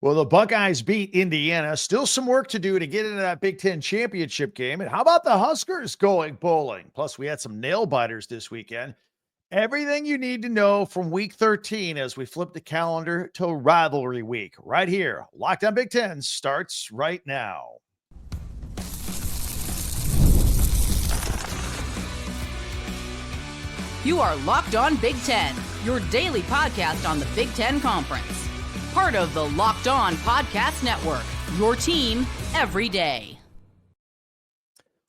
Well, the Buckeyes beat Indiana. Still some work to do to get into that Big Ten championship game. And how about the Huskers going bowling? Plus, we had some nail biters this weekend. Everything you need to know from week 13 as we flip the calendar to rivalry week. Right here. Locked On Big Ten starts right now. You are Locked On Big Ten, your daily podcast on the Big Ten Conference. Part of the Locked On Podcast Network, your team every day.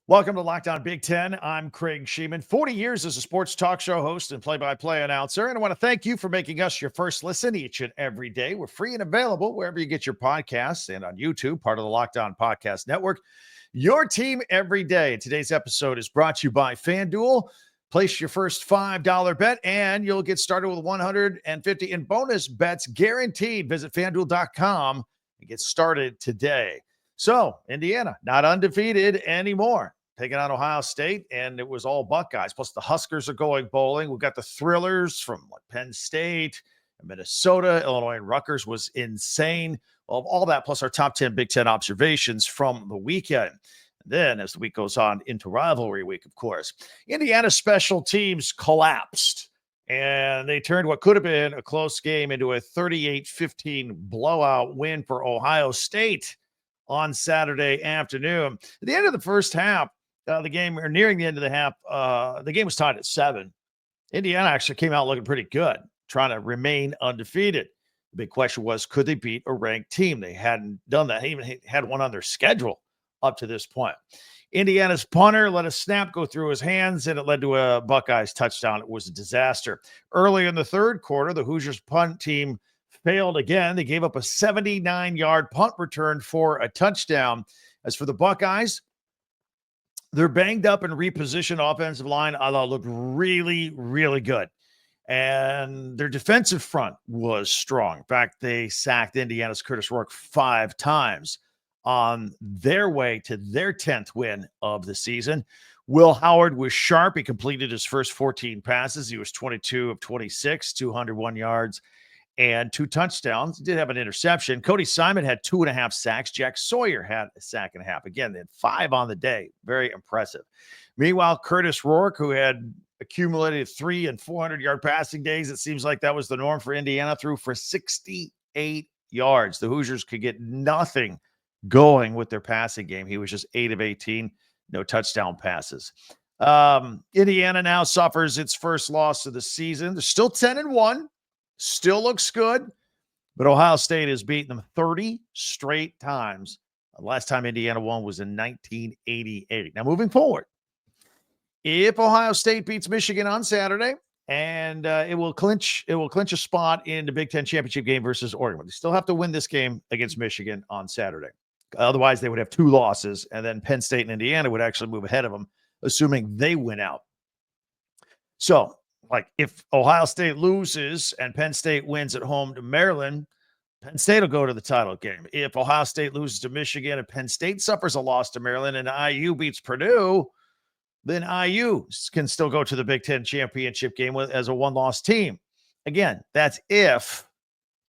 Welcome to Locked On Big Ten. I'm Craig Sheeman, 40 years as a sports talk show host and play-by-play announcer. And I want to thank you for making us your first listen each and every day. We're free and available wherever you get your podcasts and on YouTube, part of the Locked On Podcast Network. Your team every day. Today's episode is brought to you by FanDuel. Place your first $5 bet, and you'll get started with 150 in bonus bets guaranteed. Visit FanDuel.com and get started today. So, Indiana, not undefeated anymore. Taking on Ohio State, and it was all Buckeyes. Plus, the Huskers are going bowling. We've got the thrillers from Penn State and Minnesota. Illinois and Rutgers was insane. All that, plus our top 10 Big Ten observations from the weekend. Then, as the week goes on, into rivalry week, of course, Indiana's special teams collapsed, and they turned what could have been a close game into a 38-15 blowout win for Ohio State on Saturday afternoon. At the end of the first half, the game, or nearing the end of the half, the game was tied at 7. Indiana actually came out looking pretty good, trying to remain undefeated. The big question was, could they beat a ranked team? They hadn't done that. They even had one on their schedule up to this point. Indiana's punter let a snap go through his hands, and it led to a Buckeyes touchdown. It was a disaster. Early in the third quarter, the Hoosiers punt team failed again. They gave up a 79-yard punt return for a touchdown. As for the Buckeyes, their banged up and repositioned offensive line, I thought, looked really, really good. And their defensive front was strong. In fact, they sacked Indiana's Curtis Rourke 5 times on their way to their 10th win of the season. Will Howard was sharp. He completed his first 14 passes. He was 22 of 26, 201 yards, and 2 touchdowns. He did have an interception. Cody Simon had 2.5 sacks. Jack Sawyer had a sack and a half. Again, they had 5 on the day. Very impressive. Meanwhile, Curtis Rourke, who had accumulated 300 and 400-yard passing days, it seems like that was the norm for Indiana, threw for 68 yards. The Hoosiers could get nothing going with their passing game. He was just 8 of 18, no touchdown passes. Indiana now suffers its first loss of the season. They're still 10-1, still looks good, but Ohio State has beaten them 30 straight times. The last time Indiana won was in 1988. Now, moving forward, if Ohio State beats Michigan on Saturday, and it will clinch a spot in the Big Ten championship game versus Oregon. But they still have to win this game against Michigan on Saturday. Otherwise, they would have 2 losses, and then Penn State and Indiana would actually move ahead of them, assuming they win out. So, like, if Ohio State loses and Penn State wins at home to Maryland, Penn State will go to the title game. If Ohio State loses to Michigan and Penn State suffers a loss to Maryland and IU beats Purdue, then IU can still go to the Big Ten championship game as a 1-loss team. Again, that's if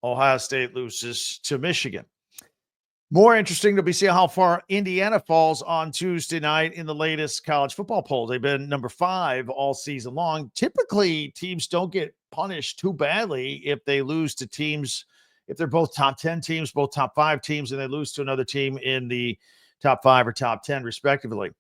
Ohio State loses to Michigan. More interesting to be see how far Indiana falls on Tuesday night in the latest college football poll. They've been number 5 all season long. Typically, teams don't get punished too badly if they lose to teams, if they're both top 10 teams, both top 5 teams, and they lose to another team in the top 5 or top 10, respectively.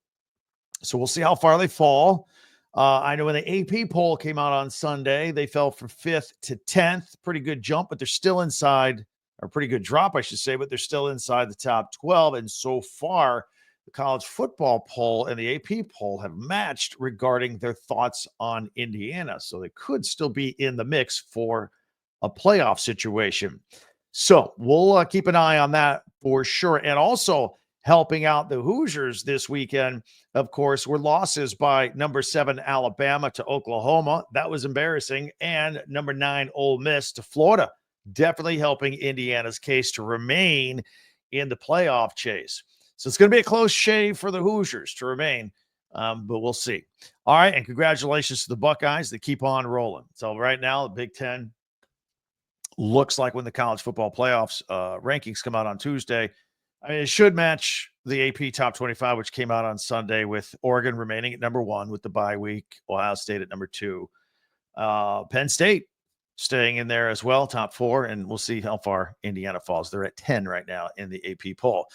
So we'll see how far they fall. I know when the AP poll came out on Sunday, they fell from 5th to 10th. Pretty good jump, but they're still inside, or pretty good drop, I should say, but they're still inside the top 12. And so far, the college football poll and the AP poll have matched regarding their thoughts on Indiana. So they could still be in the mix for a playoff situation. So we'll keep an eye on that for sure. And also helping out the Hoosiers this weekend, of course, were losses by number 7 Alabama to Oklahoma. That was embarrassing. And number 9 Ole Miss to Florida. Definitely helping Indiana's case to remain in the playoff chase. So it's going to be a close shave for the Hoosiers to remain, but we'll see. All right, and congratulations to the Buckeyes that keep on rolling. So right now, the Big Ten looks like when the college football playoffs rankings come out on Tuesday, I mean, it should match the AP top 25, which came out on Sunday, with Oregon remaining at number 1 with the bye week, Ohio State at number 2, Penn State staying in there as well, top 4, and we'll see how far Indiana falls. They're at 10 right now in the AP poll.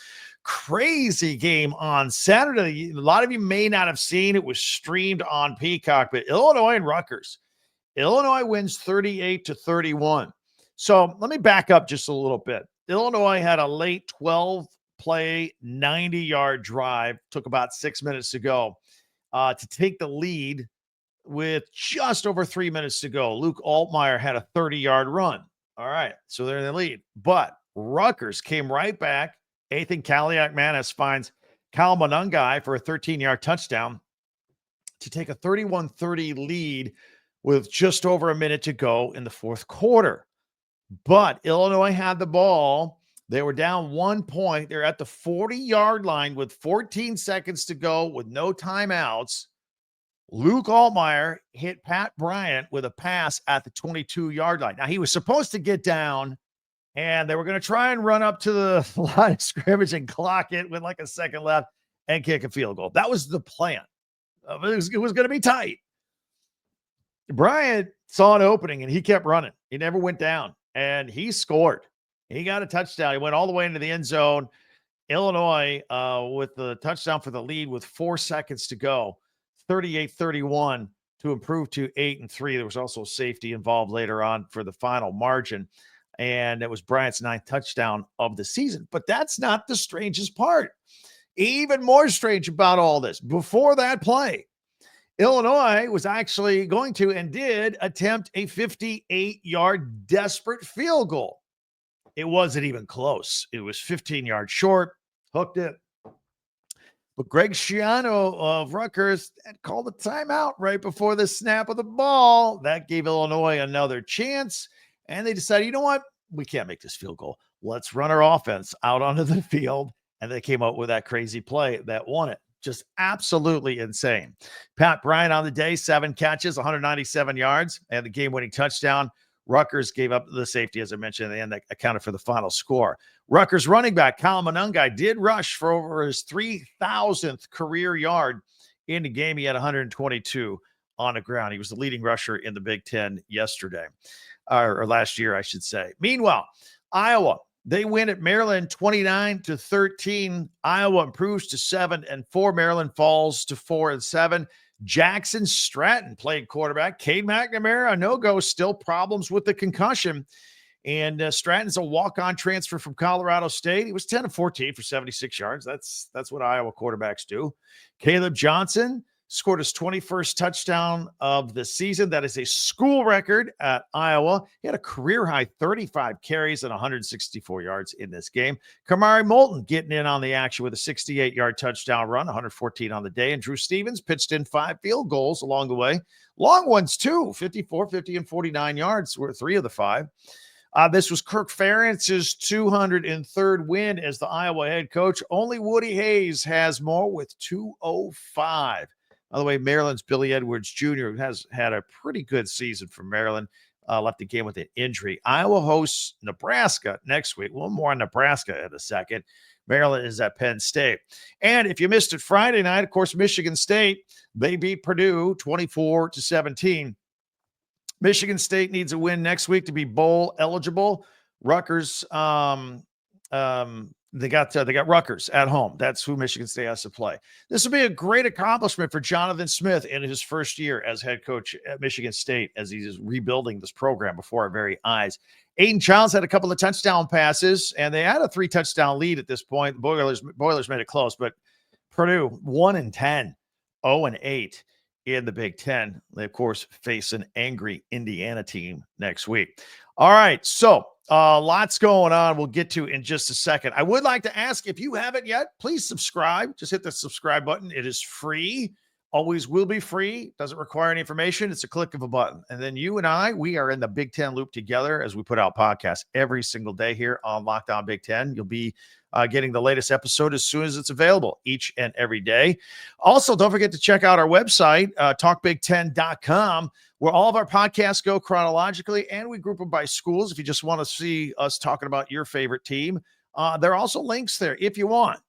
Crazy game on Saturday. A lot of you may not have seen it. Was streamed on Peacock, but Illinois and Rutgers. Illinois wins 38-31. So let me back up just a little bit. Illinois had a late 12-play, 90-yard drive. Took about 6 minutes to go to take the lead with just over 3 minutes to go. Luke Altmaier had a 30-yard run. All right, so they're in the lead. But Rutgers came right back. Ethan Kaliak-Manis finds Kyle Monungai for a 13-yard touchdown to take a 31-30 lead with just over a minute to go in the fourth quarter. But Illinois had the ball. They were down 1 point. They're at the 40-yard line with 14 seconds to go with no timeouts. Luke Altmaier hit Pat Bryant with a pass at the 22-yard line. Now, he was supposed to get down, and they were going to try and run up to the line of scrimmage and clock it with like a second left and kick a field goal. That was the plan. It was going to be tight. Bryant saw an opening, and he kept running. He never went down, and he scored. He got a touchdown. He went all the way into the end zone. Illinois with the touchdown for the lead with 4 seconds to go. 38-31 to improve to 8-3. There was also safety involved later on for the final margin, and it was Bryant's 9th touchdown of the season. But that's not the strangest part. Even more strange about all this, before that play, Illinois was actually going to and did attempt a 58-yard desperate field goal. It wasn't even close. It was 15 yards short, hooked it. But Greg Schiano of Rutgers had called a timeout right before the snap of the ball. That gave Illinois another chance, and they decided, you know what? We can't make this field goal. Let's run our offense out onto the field, and they came up with that crazy play that won it. Just absolutely insane. Pat Bryant on the day, 7 catches, 197 yards, and the game-winning touchdown. Rutgers gave up the safety, as I mentioned, and that accounted for the final score. Rutgers running back Kyle Monungai did rush for over his 3,000th career yard in the game. He had 122 on the ground. He was the leading rusher in the Big Ten yesterday, or last year, I should say. Meanwhile, Iowa, they win at Maryland 29-13. Iowa improves to 7-4. Maryland falls to 4-7. Jackson Stratton played quarterback. Cade McNamara, a no-go, still problems with the concussion. And Stratton's a walk-on transfer from Colorado State. He was 10-14 for 76 yards. That's what Iowa quarterbacks do. Caleb Johnson scored his 21st touchdown of the season. That is a school record at Iowa. He had a career-high 35 carries and 164 yards in this game. Kamari Moulton getting in on the action with a 68-yard touchdown run, 114 on the day. And Drew Stevens pitched in 5 field goals along the way. Long ones, too, 54, 50, and 49 yards were 3 of the 5. This was Kirk Ferentz's 203rd win as the Iowa head coach. Only Woody Hayes has more with 205. By the way, Maryland's Billy Edwards Jr. has had a pretty good season for Maryland. Left the game with an injury. Iowa hosts Nebraska next week. Well, more on Nebraska in a second. Maryland is at Penn State. And if you missed it Friday night, of course, Michigan State, they beat Purdue 24-17. Michigan State needs a win next week to be bowl eligible. Rutgers, they got Rutgers at home. That's who Michigan State has to play. This will be a great accomplishment for Jonathan Smith in his first year as head coach at Michigan State as he's rebuilding this program before our very eyes. Aiden Childs had a couple of touchdown passes, and they had a 3-touchdown lead at this point. The Boilers made it close, but Purdue 1-10, 0-8 in the Big Ten. They, of course, face an angry Indiana team next week. All right, so lots going on we'll get to in just a second. I would like to ask, if you haven't yet, please subscribe. Just hit the subscribe button. It is free. Always will be free. Doesn't require any information. It's a click of a button. And then you and I, we are in the Big Ten loop together as we put out podcasts every single day here on Locked On Big Ten. You'll be getting the latest episode as soon as it's available each and every day. Also, don't forget to check out our website, talkbig10.com. where all of our podcasts go chronologically, and we group them by schools. If you just want to see us talking about your favorite team, there are also links there if you want.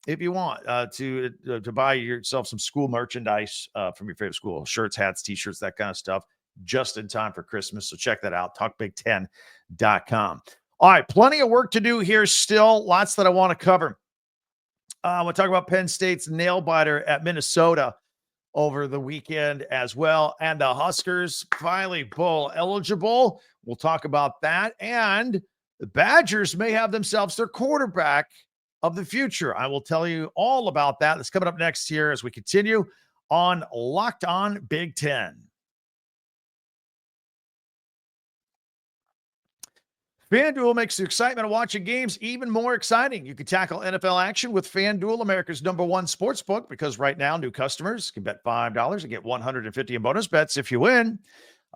To buy yourself some school merchandise from your favorite school, shirts, hats, t-shirts, that kind of stuff, just in time for Christmas. So check that out, talkbig10.com. All right, plenty of work to do here still. Lots that I want to cover. We'll talk about Penn State's nail-biter at Minnesota over the weekend as well. And the Huskers finally bowl eligible. We'll talk about that. And the Badgers may have themselves their quarterback of the future. I will tell you all about that. That's coming up next here as we continue on Locked On Big Ten. FanDuel makes the excitement of watching games even more exciting. You can tackle NFL action with FanDuel, America's #1 sportsbook, because right now new customers can bet $5 and get $150 in bonus bets if you win.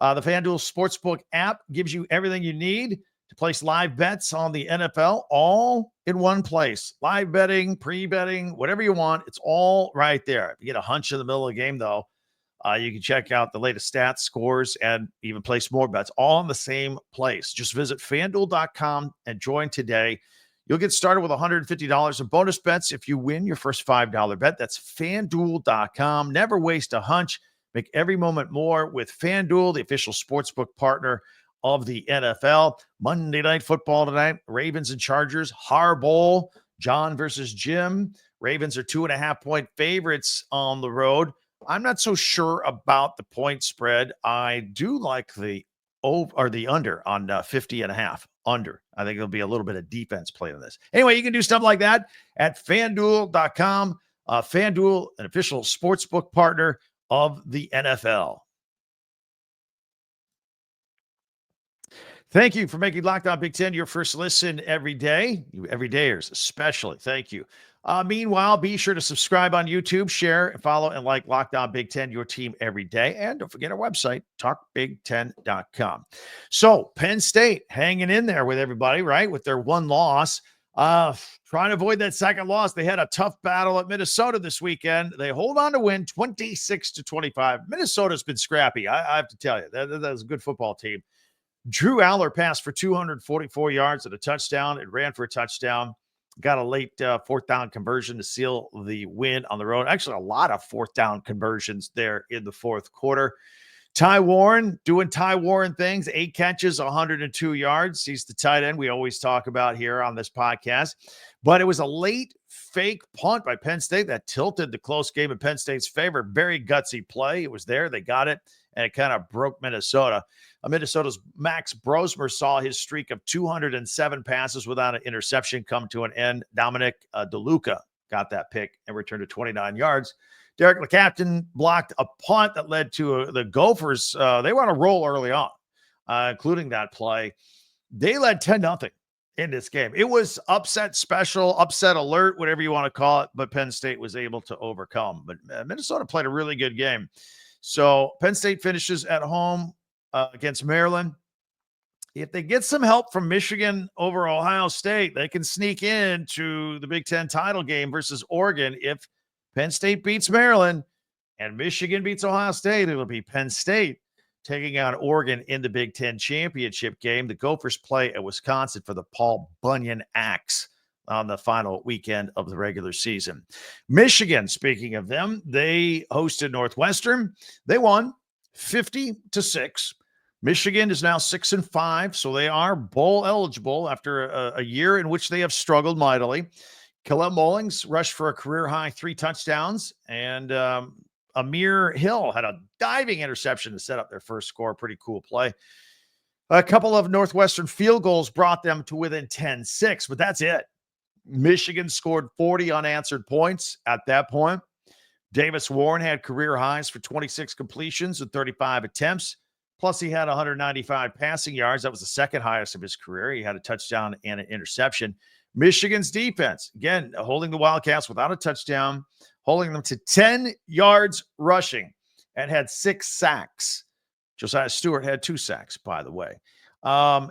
The FanDuel Sportsbook app gives you everything you need to place live bets on the NFL all in one place. Live betting, pre-betting, whatever you want, it's all right there. If you get a hunch in the middle of the game, though, you can check out the latest stats, scores, and even place more bets all in the same place. Just visit FanDuel.com and join today. You'll get started with $150 in bonus bets if you win your first $5 bet. That's FanDuel.com. Never waste a hunch. Make every moment more with FanDuel, the official sportsbook partner of the NFL. Monday Night Football tonight, Ravens and Chargers, Harbaugh, John versus Jim. Ravens are 2.5-point favorites on the road. I'm not so sure about the point spread. I do like the under on 50.5 under. I think there'll be a little bit of defense play on this. Anyway, you can do stuff like that at FanDuel.com. FanDuel, an official sportsbook partner of the NFL. Thank you for making Locked On Big Ten your first listen every day. You everydayers especially, thank you. Meanwhile, be sure to subscribe on YouTube, share, follow, and like Locked On Big Ten, your team every day. And don't forget our website, talkbig10.com. So Penn State hanging in there with everybody, right, with their one loss. Trying to avoid that second loss. They had a tough battle at Minnesota this weekend. They hold on to win 26-25. Minnesota's been scrappy. I have to tell you, that was a good football team. Drew Aller passed for 244 yards and a touchdown. It ran for a touchdown. Got a late fourth down conversion to seal the win on the road. Actually, a lot of fourth down conversions there in the fourth quarter. Ty Warren doing Ty Warren things, 8 catches, 102 yards. He's the tight end we always talk about here on this podcast. But it was a late fake punt by Penn State that tilted the close game in Penn State's favor. Very gutsy play. It was there. They got it, and it kind of broke Minnesota. Minnesota's Max Brosmer saw his streak of 207 passes without an interception come to an end. Dominic DeLuca got that pick and returned to 29 yards. Derek LeCaptain blocked a punt that led to the Gophers. They were on a roll early on, including that play. They led 10-0 in this game. It was upset special, upset alert, whatever you want to call it, but Penn State was able to overcome. But Minnesota played a really good game. So Penn State finishes at home against Maryland. If they get some help from Michigan over Ohio State, they can sneak into the Big Ten title game versus Oregon. If Penn State beats Maryland and Michigan beats Ohio State, it'll be Penn State taking on Oregon in the Big Ten championship game. The Gophers play at Wisconsin for the Paul Bunyan Axe on the final weekend of the regular season. Michigan, speaking of them, they hosted Northwestern. They won 50-6. Michigan is now 6-5, so they are bowl eligible after a year in which they have struggled mightily. Caleb Mullings rushed for a career-high 3 touchdowns, and Amir Hill had a diving interception to set up their first score. Pretty cool play. A couple of Northwestern field goals brought them to within 10-6, but that's it. Michigan scored 40 unanswered points at that point. Davis Warren had career highs for 26 completions and 35 attempts. Plus, he had 195 passing yards. That was the second highest of his career. He had a touchdown and an interception. Michigan's defense, again, holding the Wildcats without a touchdown, holding them to 10 yards rushing, and had 6 sacks. Josiah Stewart had 2 sacks, by the way.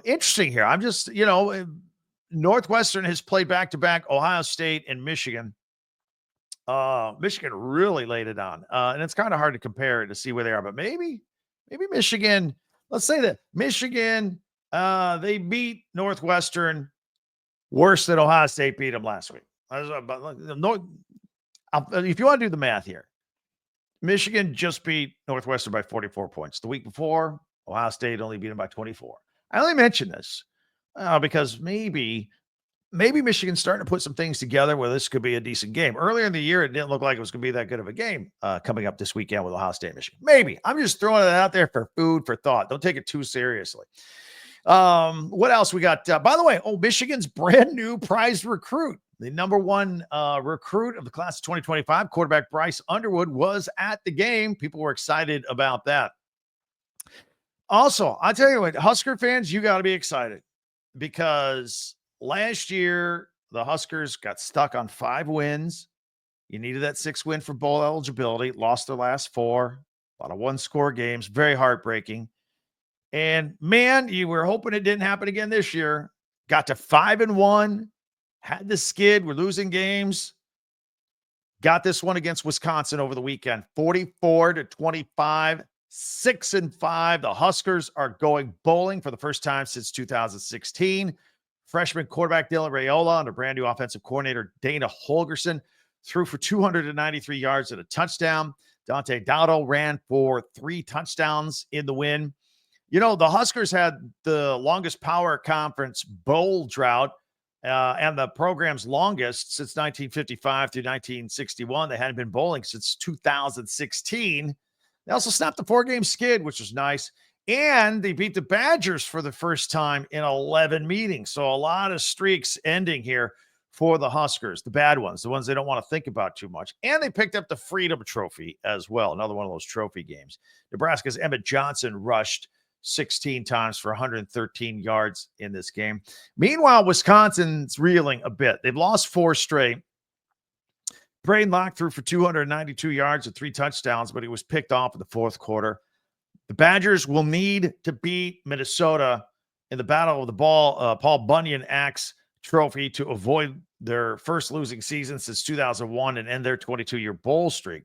Interesting here. I'm just, Northwestern has played back-to-back Ohio State and Michigan. Michigan really laid it on. And it's kind of hard to compare to see where they are, but maybe Maybe Michigan, let's say that Michigan, they beat Northwestern worse than Ohio State beat them last week. If you want to do the math here, Michigan just beat Northwestern by 44 points. The week before, Ohio State only beat them by 24. I only mention this because maybe Michigan's starting to put some things together where this could be a decent game. Earlier in the year, it didn't look like it was going to be that good of a game coming up this weekend with Ohio State and Michigan. Maybe. I'm just throwing it out there for food for thought. Don't take it too seriously. What else we got? By the way, Michigan's brand new prized recruit, the number one recruit of the class of 2025, quarterback Bryce Underwood, was at the game. People were excited about that. Also, I'll tell you what, Husker fans, you got to be excited because last year the Huskers got stuck on 5 wins. You needed that 6th win for bowl eligibility, lost their last 4, a lot of one-score games, very heartbreaking. And man, you were hoping it didn't happen again this year. Got to 5-1, had the skid. We're losing games. Got this one against Wisconsin over the weekend, 44-25, 6-5. The Huskers are going bowling for the first time since 2016. Freshman quarterback Dylan Raiola under brand new offensive coordinator Dana Holgerson threw for 293 yards and a touchdown. Dante Dowdle ran for 3 touchdowns in the win. You know, the Huskers had the longest power conference bowl drought and the program's longest since 1955 through 1961. They hadn't been bowling since 2016. They also snapped the 4-game skid, which was nice. And they beat the Badgers for the first time in 11 meetings. So a lot of streaks ending here for the Huskers, the bad ones, the ones they don't want to think about too much. And they picked up the Freedom Trophy as well, another one of those trophy games. Nebraska's Emmett Johnson rushed 16 times for 113 yards in this game. Meanwhile, Wisconsin's reeling a bit. They've lost 4 straight. Braden Locke threw for 292 yards and 3 touchdowns, but he was picked off in the 4th quarter. The Badgers will need to beat Minnesota in the Battle of the Ball, Paul Bunyan Axe Trophy, to avoid their first losing season since 2001 and end their 22-year bowl streak.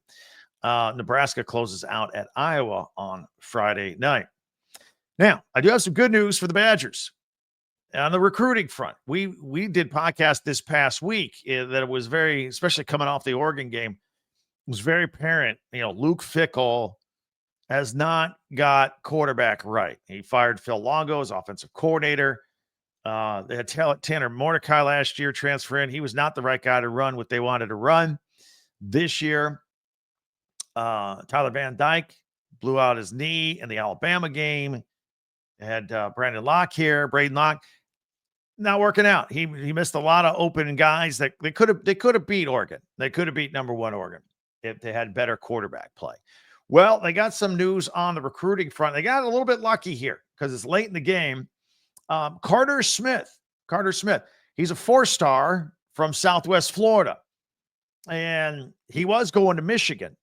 Nebraska closes out at Iowa on Friday night. Now, I do have some good news for the Badgers. On the recruiting front, we did podcast this past week that it was very, especially coming off the Oregon game, it was very apparent, Luke Fickell has not got quarterback right. He fired Phil Longo as offensive coordinator. They had Tanner Mordecai last year transfer in. He was not the right guy to run what they wanted to run. This year, Tyler Van Dyke blew out his knee in the Alabama game. They had Braden Locke, not working out. He missed a lot of open guys that they could have beat Oregon. They could have beat number 1 Oregon if they had better quarterback play. Well, they got some news on the recruiting front. They got a little bit lucky here because it's late in the game. Carter Smith, he's a 4-star from Southwest Florida, and he was going to Michigan.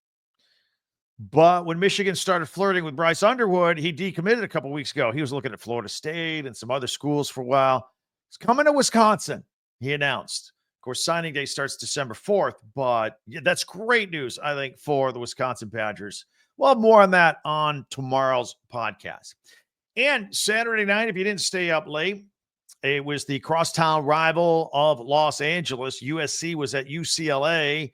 But when Michigan started flirting with Bryce Underwood, he decommitted a couple weeks ago. He was looking at Florida State and some other schools for a while. He's coming to Wisconsin, he announced. Of course, signing day starts December 4th, but that's great news, I think, for the Wisconsin Badgers. We'll have more on that on tomorrow's podcast. And Saturday night, if you didn't stay up late, it was the crosstown rival of Los Angeles. USC was at UCLA,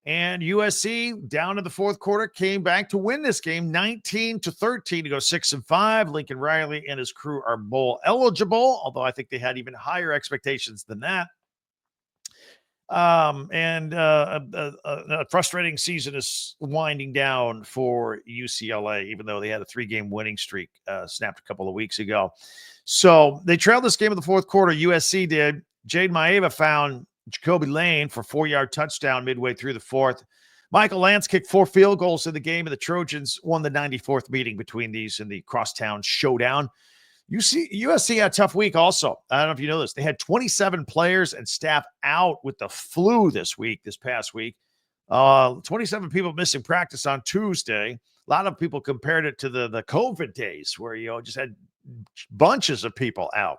and USC down in the 4th quarter came back to win this game 19-13 to go 6-5. Lincoln Riley and his crew are bowl eligible, although I think they had even higher expectations than that. A frustrating season is winding down for UCLA, even though they had a 3-game winning streak snapped a couple of weeks ago. So they trailed this game in the 4th quarter. USC did. Jade Maeva found Jacoby Lane for 4-yard touchdown midway through the 4th. Michael Lance kicked 4 field goals in the game, and the Trojans won the 94th meeting between these in the crosstown showdown. USC had a tough week also. I don't know if you know this. They had 27 players and staff out with the flu this past week. 27 people missing practice on Tuesday. A lot of people compared it to the COVID days where, just had bunches of people out.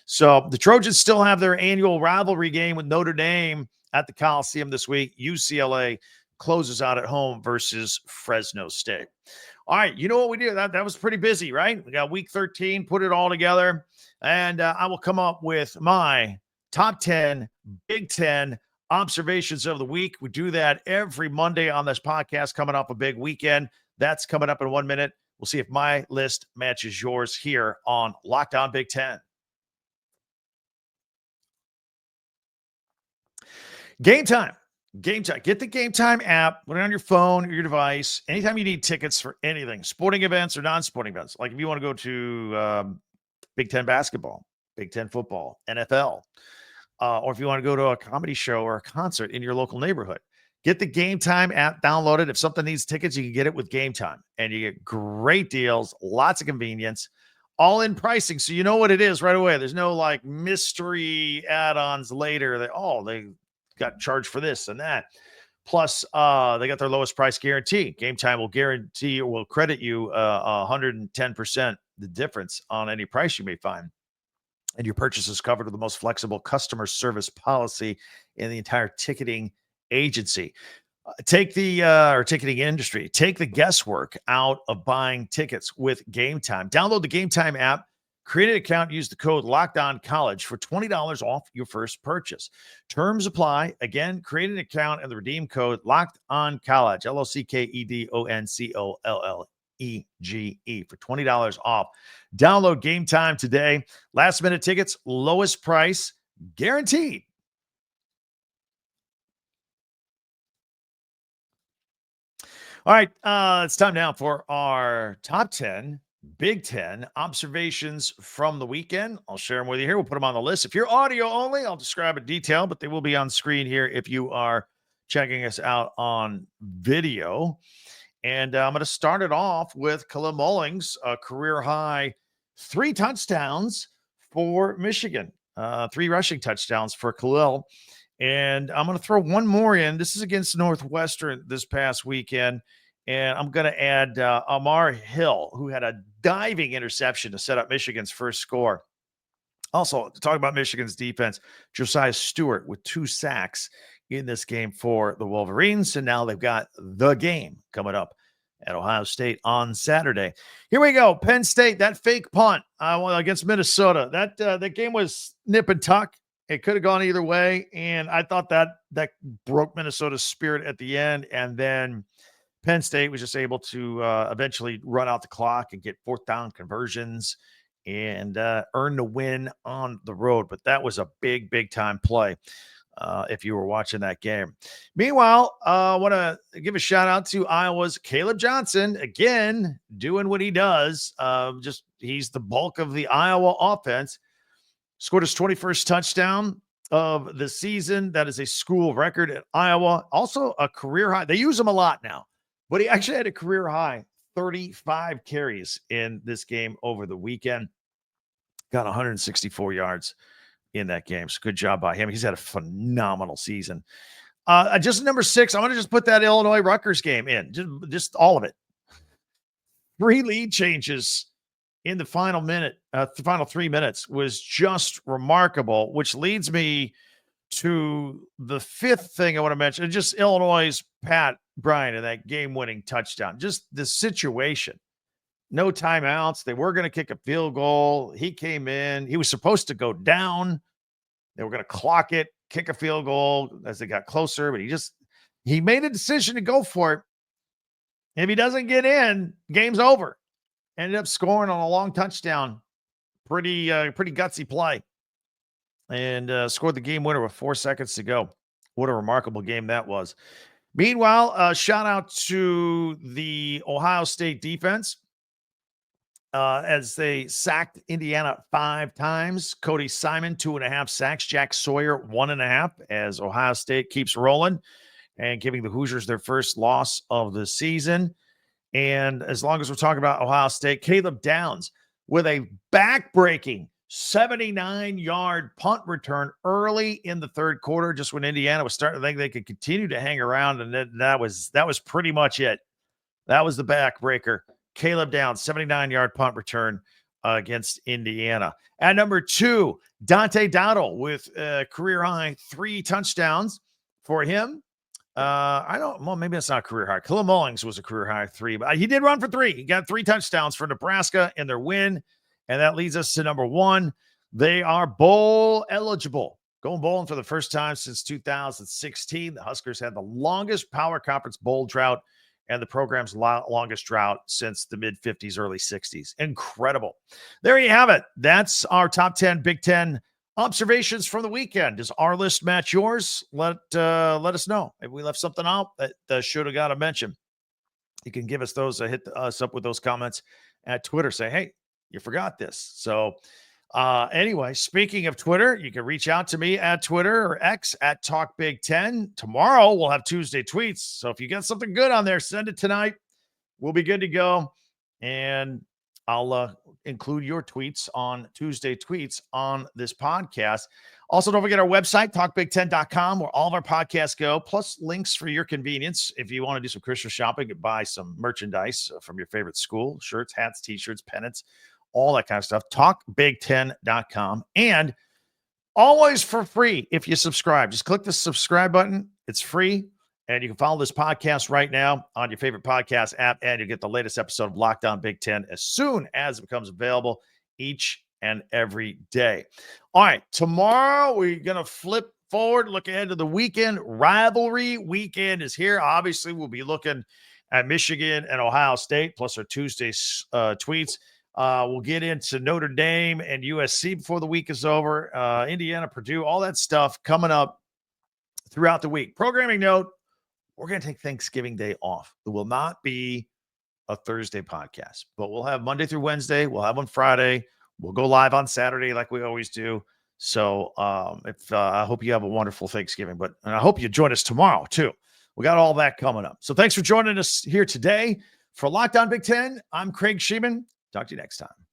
So the Trojans still have their annual rivalry game with Notre Dame at the Coliseum this week. UCLA closes out at home versus Fresno State. All right, you know what we do? That was pretty busy, right? We got week 13, put it all together, and I will come up with my top 10 Big Ten observations of the week. We do that every Monday on this podcast coming up a big weekend. That's coming up in 1 minute. We'll see if my list matches yours here on Locked On Big Ten. Game time. Game time. Get the Game Time app, put it on your phone or your device. Anytime you need tickets for anything, sporting events or non-sporting events, like if you want to go to Big Ten basketball, Big Ten football, NFL, or if you want to go to a comedy show or a concert in your local neighborhood, get the Game Time app downloaded. If something needs tickets, you can get it with Game Time, and you get great deals, lots of convenience, all in pricing, so you know what it is right away. There's no like mystery add-ons later that they got charged for this and that. Plus, they got their lowest price guarantee. Game Time will guarantee or will credit you 110% the difference on any price you may find. And your purchase is covered with the most flexible customer service policy in the entire ticketing agency. Ticketing industry. Take the guesswork out of buying tickets with Game Time. Download the Game Time app. Create an account, use the code LOCKEDONCollege for $20 off your first purchase. Terms apply. Again, create an account and the redeem code LOCKEDONCollege, LOCKEDONCOLLEGE for $20 off. Download Game Time today. Last minute tickets, lowest price, guaranteed. All right, it's time now for our top 10 Big Ten observations from the weekend. I'll share them with you here. We'll put them on the list. If you're audio only, I'll describe in detail, but they will be on screen here if you are checking us out on video. And I'm going to start it off with Khalil Mullings, a career high 3 touchdowns for Michigan, 3 rushing touchdowns for Khalil. And I'm going to throw one more in. This is against Northwestern this past weekend. And I'm going to add Amar Hill, who had a diving interception to set up Michigan's first score. Also, to talk about Michigan's defense, Josiah Stewart with 2 sacks in this game for the Wolverines. And now they've got the game coming up at Ohio State on Saturday. Here we go. Penn State, that fake punt against Minnesota. That game was nip and tuck. It could have gone either way. And I thought that broke Minnesota's spirit at the end. And then Penn State was just able to eventually run out the clock and get 4th down conversions and earn the win on the road. But that was a big, big time play if you were watching that game. Meanwhile, I want to give a shout out to Iowa's Caleb Johnson, again, doing what he does. He's the bulk of the Iowa offense. Scored his 21st touchdown of the season. That is a school record at Iowa. Also a career high. They use him a lot now. But he actually had a career high 35 carries in this game over the weekend. Got 164 yards in that game. So good job by him. He's had a phenomenal season. Just number 6, I want to just put that Illinois Rutgers game in. Just all of it. 3 lead changes in the final 3 minutes was just remarkable, which leads me to the 5th thing I want to mention. Just Illinois' Pat Bryant and that game-winning touchdown. Just the situation. No timeouts. They were going to kick a field goal. He came in. He was supposed to go down. They were going to clock it, kick a field goal as they got closer, but he made a decision to go for it. If he doesn't get in, game's over. Ended up scoring on a long touchdown. Pretty gutsy play. And scored the game winner with 4 seconds to go. What a remarkable game that was. Meanwhile, shout out to the Ohio State defense as they sacked Indiana 5 times. Cody Simon, 2.5 sacks. Jack Sawyer, 1.5, as Ohio State keeps rolling and giving the Hoosiers their first loss of the season. And as long as we're talking about Ohio State, Caleb Downs with a back-breaking 79-yard punt return early in the 3rd quarter, just when Indiana was starting to think they could continue to hang around, and then that was pretty much it. That was the backbreaker. Caleb Downs, 79-yard punt return against Indiana. At number 2, Dante Dowdle with a career-high 3 touchdowns for him. Well, maybe that's not a career high. Khalil Mullings was a career high 3, but he did run for 3. He got 3 touchdowns for Nebraska in their win. And that leads us to number 1. They are bowl eligible. Going bowling for the first time since 2016. The Huskers had the longest power conference bowl drought and the program's longest drought since the mid-50s, early 60s. Incredible. There you have it. That's our top 10 Big Ten observations from the weekend. Does our list match yours? Let us know. If we left something out that should have got a mention, you can give us those. Hit us up with those comments at Twitter. Say, hey, you forgot this. So anyway, speaking of Twitter, you can reach out to me at Twitter or X at Talk Big Ten. Tomorrow we'll have Tuesday tweets. So if you got something good on there, send it tonight. We'll be good to go. And I'll include your tweets on Tuesday tweets on this podcast. Also, don't forget our website, talkbig10.com, where all of our podcasts go, plus links for your convenience. If you want to do some Christmas shopping and buy some merchandise from your favorite school, shirts, hats, t-shirts, pennants, all that kind of stuff, talkbig10.com. And always for free if you subscribe. Just click the subscribe button. It's free. And you can follow this podcast right now on your favorite podcast app, and you'll get the latest episode of Locked On Big Ten as soon as it becomes available each and every day. All right, tomorrow we're going to flip forward, look ahead to the weekend. Rivalry weekend is here. Obviously, we'll be looking at Michigan and Ohio State, plus our Tuesday tweets. We'll get into Notre Dame and USC before the week is over. Indiana, Purdue, all that stuff coming up throughout the week. Programming note, we're going to take Thanksgiving Day off. There will not be a Thursday podcast, but we'll have Monday through Wednesday. We'll have on Friday. We'll go live on Saturday like we always do. So I hope you have a wonderful Thanksgiving, and I hope you join us tomorrow too. We got all that coming up. So thanks for joining us here today for Locked On Big Ten. I'm Craig Sheeman. Talk to you next time.